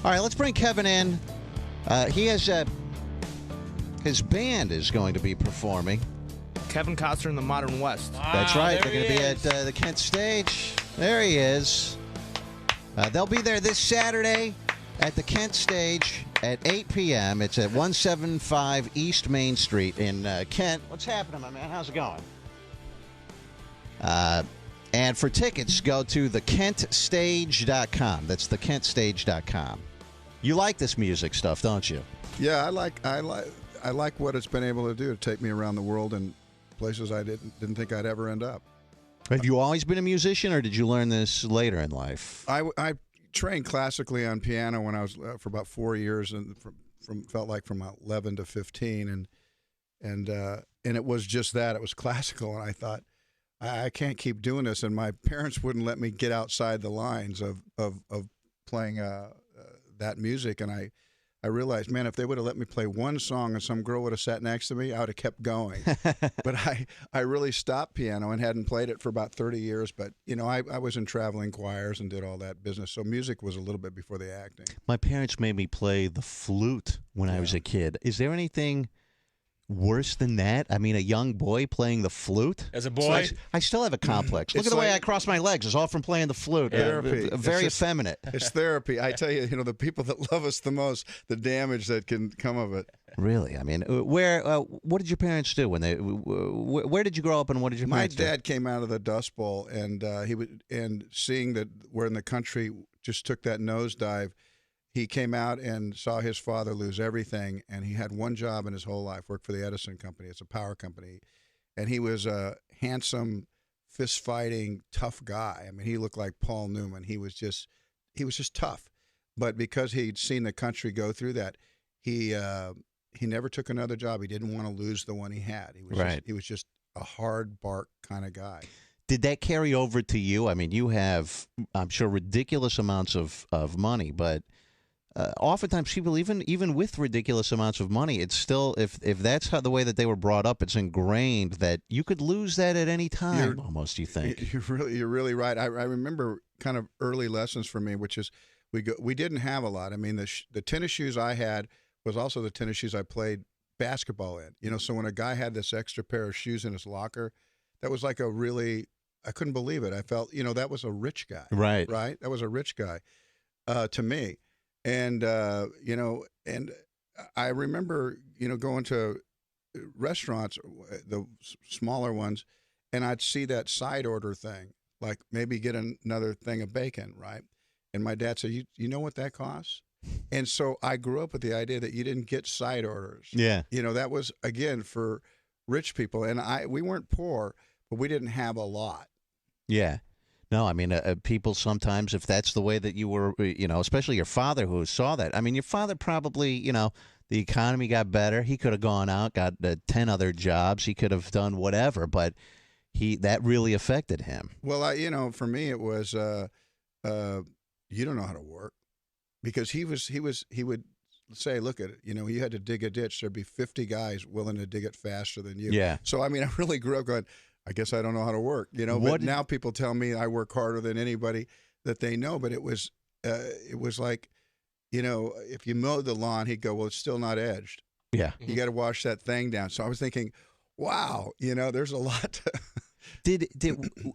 All right, let's bring Kevin in. He has his band is going to be performing. Kevin Costner in the Modern West. That's right. They're going to be at the Kent Stage. There he is. They'll be there this Saturday at the Kent Stage at 8 p.m. It's at 175 East Main Street in Kent. What's happening, my man? How's it going? And for tickets, go to thekentstage.com. That's thekentstage.com. You like this music stuff, don't you? Yeah, I like what it's been able to do to take me around the world and places I didn't think I'd ever end up. Have you always been a musician, or did you learn this later in life? I trained classically on piano when I was for about 4 years, and felt like from 11 to 15, and it was just that. It was classical, and I thought, I can't keep doing this, and my parents wouldn't let me get outside the lines of playing that music, and I realized, man, if they would have let me play one song and some girl would have sat next to me, I would have kept going. But I really stopped piano and hadn't played it for about 30 years. But, I was in traveling choirs and did all that business. So music was a little bit before the acting. My parents made me play the flute when I was a kid. Is there anything worse than that? I mean, a young boy playing the flute? As a boy? I still have a complex. Look at the way I cross my legs. It's all from playing the flute. Therapy. Very effeminate. It's therapy. I tell you, the people that love us the most, the damage that can come of it. Really? I mean, what did your parents do when they? Where did you grow up, and what did your parents do? My dad came out of the Dust Bowl, and seeing that we're in the country just took that nosedive. He came out and saw his father lose everything, and he had one job in his whole life, worked for the Edison Company. It's a power company. And he was a handsome, fist-fighting, tough guy. I mean, he looked like Paul Newman. He was just tough. But because he'd seen the country go through that, he never took another job. He didn't want to lose the one he had. He was just a hard bark kind of guy. Did that carry over to you? I mean, you have, I'm sure, ridiculous amounts of money, but oftentimes people, even with ridiculous amounts of money, it's still, if that's the way that they were brought up, it's ingrained that you could lose that at any time. Almost, you think? You're really right. I remember kind of early lessons for me, which is we didn't have a lot. I mean, the tennis shoes I had was also the tennis shoes I played basketball in. So when a guy had this extra pair of shoes in his locker, that was like I couldn't believe it. I felt, that was a rich guy. Right. Right. That was a rich guy to me. And, and I remember, going to restaurants, the smaller ones, and I'd see that side order thing, like maybe get another thing of bacon, right? And my dad said, you know what that costs? And so I grew up with the idea that you didn't get side orders. Yeah. That was, again, for rich people. And we weren't poor, but we didn't have a lot. Yeah. No, I mean, people sometimes, if that's the way that you were, especially your father who saw that. I mean, your father probably, the economy got better. He could have gone out, got 10 other jobs. He could have done whatever, but that really affected him. Well, for me, it was, you don't know how to work, because he would say, look at it, you had to dig a ditch. There'd be 50 guys willing to dig it faster than you. Yeah. So, I mean, I really grew up going, I guess I don't know how to work, but now people tell me I work harder than anybody that they know. But it was like, if you mowed the lawn, he'd go, well, it's still not edged. Yeah. You got to wash that thing down. So I was thinking, wow, there's a lot to...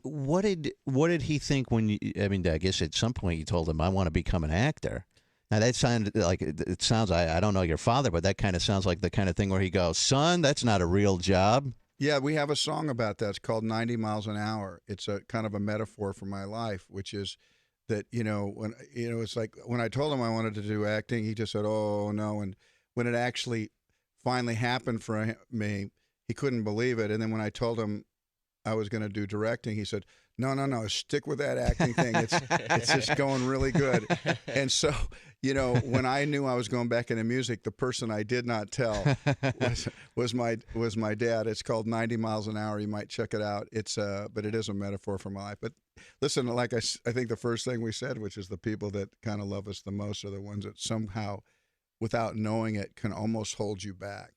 What did he think when I guess at some point you told him, I want to become an actor. Now that sounded like, it sounds, I don't know your father, but that kind of sounds like the kind of thing where he goes, son, that's not a real job. Yeah, we have a song about that. It's called 90 Miles an Hour. It's a kind of a metaphor for my life, which is that, when, it's like when I told him I wanted to do acting, he just said, oh, no. And when it actually finally happened for me, he couldn't believe it. And then when I told him I was going to do directing, he said, no, stick with that acting thing. It's just going really good. And so, when I knew I was going back into music, the person I did not tell was my dad. It's called 90 Miles an Hour. You might check it out. But it is a metaphor for my life. But listen, like I think the first thing we said, which is the people that kind of love us the most are the ones that somehow, without knowing it, can almost hold you back.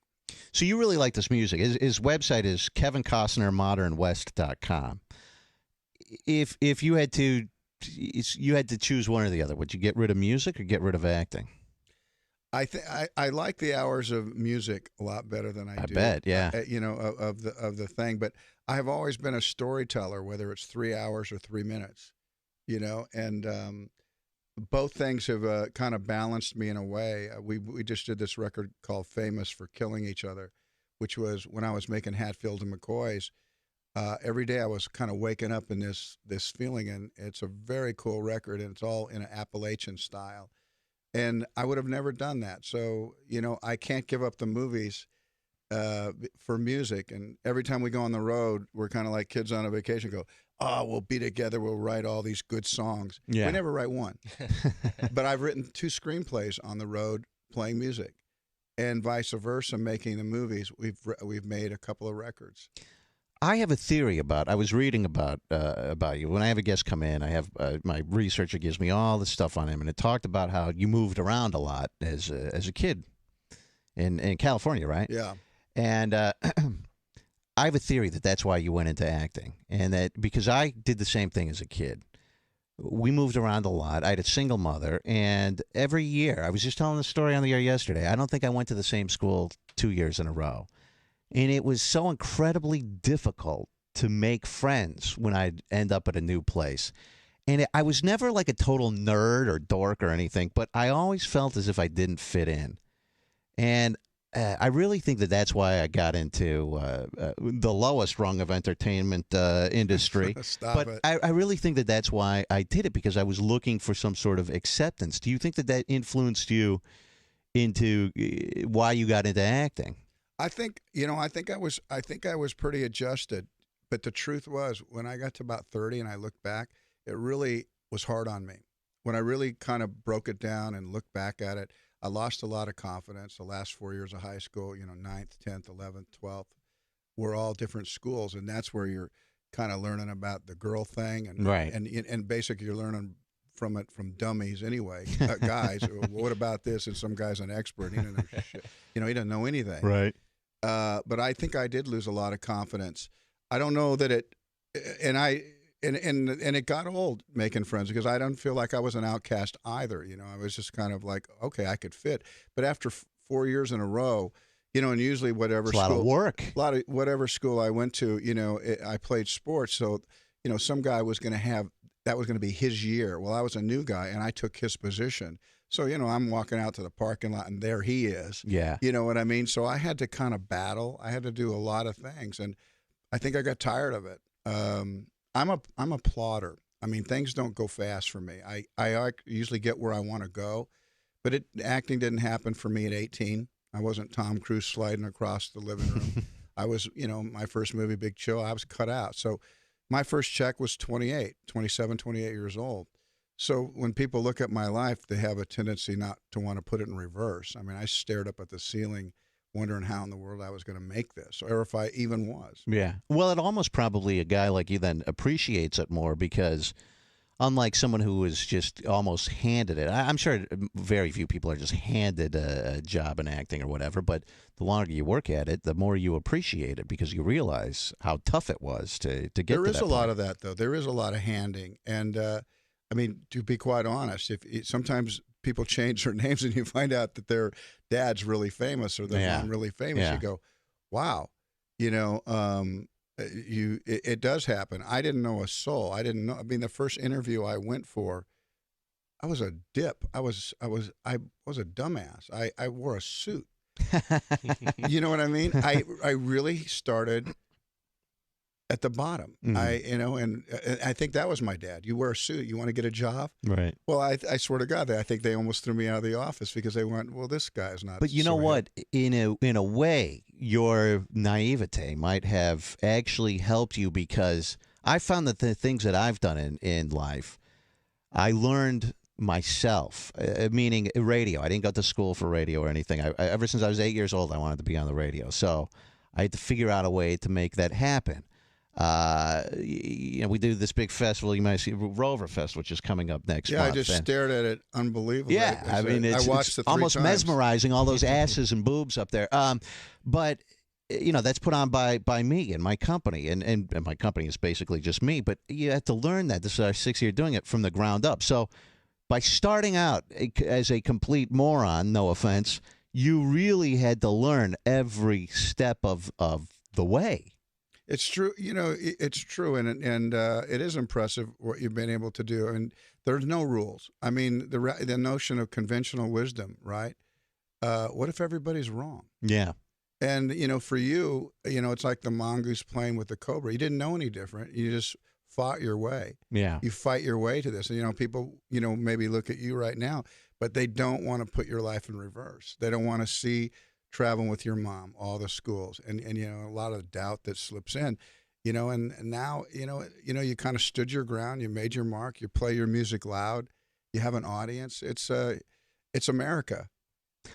So you really like this music. His website is KevinCostnerModernWest.com. If you had to you had to choose one or the other. Would you get rid of music or get rid of acting? I like the hours of music a lot better than I do. Bet, yeah. Of the thing, but I have always been a storyteller, whether it's 3 hours or 3 minutes, and both things have kind of balanced me in a way. We just did this record called "Famous for Killing Each Other," which was when I was making Hatfield and McCoy's. Every day I was kind of waking up in this feeling, and it's a very cool record, and it's all in an Appalachian style. And I would have never done that. So, I can't give up the movies for music. And every time we go on the road, we're kind of like kids on a vacation, go, oh, we'll be together. We'll write all these good songs. Yeah. We never write one. But I've written 2 screenplays on the road playing music, and vice versa, making the movies. We've made a couple of records. I have a theory I was reading about you. When I have a guest come in, I have my researcher gives me all the stuff on him, and it talked about how you moved around a lot as a kid in California, right? Yeah. And I have a theory that's why you went into acting, and that because I did the same thing as a kid. We moved around a lot. I had a single mother, and every year, I was just telling the story on the air yesterday, I don't think I went to the same school 2 years in a row. And it was so incredibly difficult to make friends when I'd end up at a new place. And I was never like a total nerd or dork or anything, but I always felt as if I didn't fit in. And I really think that's why I got into the lowest rung of entertainment industry. Stop it. I really think that's why I did it, because I was looking for some sort of acceptance. Do you think that influenced you into why you got into acting? I think I was pretty adjusted, but the truth was, when I got to about 30 and I looked back, it really was hard on me. When I really kind of broke it down and looked back at it, I lost a lot of confidence. The last 4 years of high school, 9th, 10th, 11th, 12th, were all different schools, and that's where you're kind of learning about the girl thing, and right, and basically you're learning from dummies anyway, guys. What about this? And some guy's an expert. He didn't know shit. He doesn't know anything. Right. But I think I did lose a lot of confidence. I don't know that and it got old making friends, because I don't feel like I was an outcast either. I was just kind of like, okay, I could fit. But after 4 years in a row, and usually whatever school, a lot of work, whatever school I went to, I played sports. So, some guy was going to be his year. Well, I was a new guy, and I took his position. So, I'm walking out to the parking lot, and there he is. Yeah. You know what I mean? So I had to kind of battle. I had to do a lot of things, and I think I got tired of it. I'm a plodder. I mean, things don't go fast for me. I usually get where I want to go, but acting didn't happen for me at 18. I wasn't Tom Cruise sliding across the living room. I was, my first movie, Big Chill, I was cut out. So my first check was 27, 28 years old. So when people look at my life, they have a tendency not to want to put it in reverse. I mean, I stared up at the ceiling wondering how in the world I was going to make this, or if I even was. Yeah. Well, it almost probably a guy like you then appreciates it more, because unlike someone who was just almost handed it, I'm sure very few people are just handed a job in acting or whatever, but the longer you work at it, the more you appreciate it, because you realize how tough it was to get to that point. There is a lot of that, though. There is a lot of handing. And, I mean, to be quite honest, sometimes people change their names and you find out that their dad's really famous or their mom really famous. Yeah. You go, wow, it does happen. I didn't know a soul. I didn't know. I mean, the first interview I went for, I was a dip. I was a dumbass. I wore a suit. You know what I mean? I really started at the bottom. Mm-hmm. And I think that was my dad. You wear a suit, you want to get a job? Right. Well, I swear to God, I think they almost threw me out of the office because they went, well, this guy's not. But you know what? In a way, your naivete might have actually helped you, because I found that the things that I've done in life, I learned myself, meaning radio. I didn't go to school for radio or anything. Ever since I was 8 years old, I wanted to be on the radio. So I had to figure out a way to make that happen. We do this big festival. You might see Rover Fest, which is coming up next month. Yeah, I just stared at it. Unbelievable. Yeah, I mean, I watched it's it 3 almost times. mesmerizing, all those asses and boobs up there. But that's put on by me and my company, and my company is basically just me. But you have to learn that. This is our 6th year doing it from the ground up. So by starting out as a complete moron, no offense, you really had to learn every step of the way. It's true. It's true, and it is impressive what you've been able to do. And there's no rules. I mean, the notion of conventional wisdom, right? What if everybody's wrong? Yeah. And for you, it's like the mongoose playing with the cobra. You didn't know any different. You just fought your way. Yeah. You fight your way to this. And people, maybe look at you right now, but they don't want to put your life in reverse. They don't want to see traveling with your mom, all the schools, and a lot of doubt that slips in, and now, you kind of stood your ground, you made your mark, you play your music loud, you have an audience. It's America.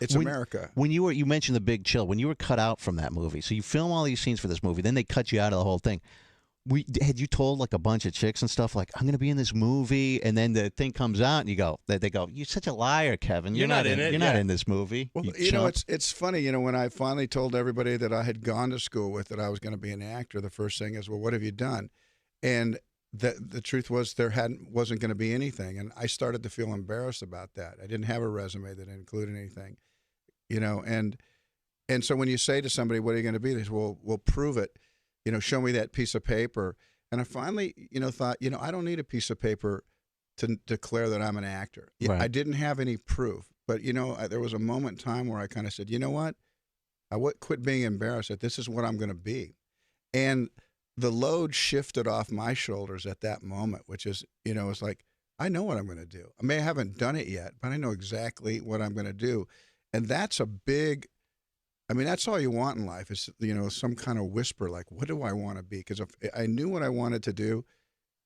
It's America. When you mentioned The Big Chill, when you were cut out from that movie, so you film all these scenes for this movie, then they cut you out of the whole thing. Had you told like a bunch of chicks and stuff like, I'm going to be in this movie, and then the thing comes out and they go, you're such a liar, Kevin. You're not in it. You're not in this movie. Well, it's funny, when I finally told everybody that I had gone to school with, that I was going to be an actor, the first thing is, well, what have you done? And the truth was wasn't going to be anything. And I started to feel embarrassed about that. I didn't have a resume that included anything, and so when you say to somebody, what are you going to be? They say, well, we'll prove it. Show me that piece of paper. And I finally, thought, I don't need a piece of paper to declare that I'm an actor. Right. I didn't have any proof. But, there was a moment in time where I kind of said, you know what? I quit being embarrassed that this is what I'm going to be. And the load shifted off my shoulders at that moment, which is, it's like, I know what I'm going to do. I haven't done it yet, but I know exactly what I'm going to do. And that's a big... that's all you want in life is, some kind of whisper, like, what do I want to be? Because if I knew what I wanted to do,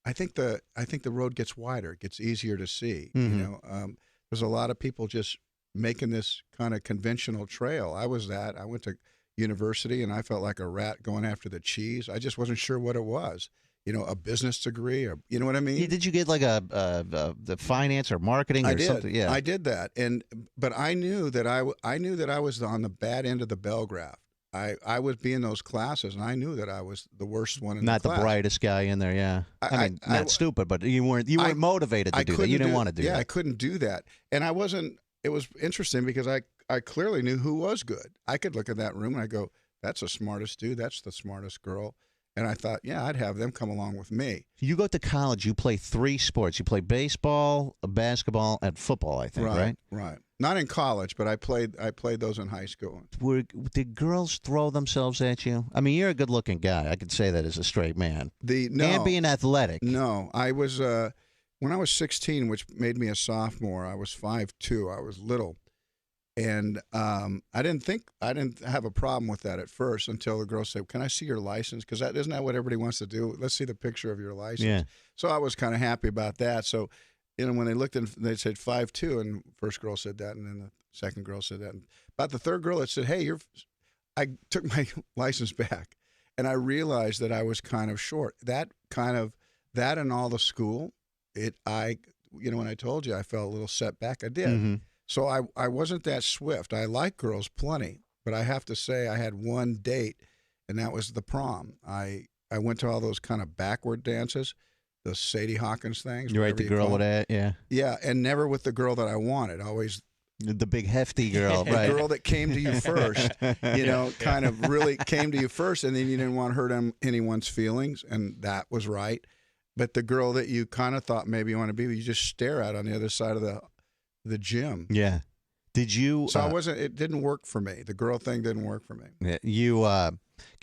I think the road gets wider. It gets easier to see. Mm-hmm. There's a lot of people just making this kind of conventional trail. I was that. I went to university and I felt like a rat going after the cheese. I just wasn't sure what it was. A business degree, or you know what I mean? Yeah, did you get like the finance or marketing or something? Yeah, I did that, but I knew that I was on the bad end of the bell graph. I would be in those classes, and I knew that I was the worst one in the class. Not the brightest guy in there. Yeah, not stupid, but you weren't motivated to do that. You didn't want to do that. Yeah, I couldn't do that, and I wasn't. It was interesting because I clearly knew who was good. I could look at that room and I go, "That's the smartest dude. That's the smartest girl." And I thought, yeah, I'd have them come along with me. You go to college, you play 3 sports. You play baseball, basketball, and football, I think, right? Right. Not in college, but I played those in high school. Did girls throw themselves at you? You're a good-looking guy. I could say that as a straight man. And being athletic. No, I was when I was 16, which made me a sophomore. I was 5'2". I was little. And I didn't have a problem with that at first until the girl said, "Can I see your license?" Because isn't that what everybody wants to do? Let's see the picture of your license. Yeah. So I was kind of happy about that. So, when they looked and they said 5'2", and first girl said that, and then the second girl said that. And about the third girl, it said, "Hey, I took my license back, and I realized that I was kind of short. That and all the school, when I told you I felt a little setback, I did. Mm-hmm. So I wasn't that swift. I like girls plenty, but I have to say I had one date, and that was the prom. I went to all those kind of backward dances, the Sadie Hawkins things. You're right, the girl with that, yeah. Yeah, and never with the girl that I wanted. Always the big hefty girl, right? The girl that came to you first, kind of really came to you first, and then you didn't want to hurt anyone's feelings, and that was right. But the girl that you kind of thought maybe you want to be, you just stare at on the other side of the gym. Yeah. Did you? So it didn't work for me. The girl thing didn't work for me. You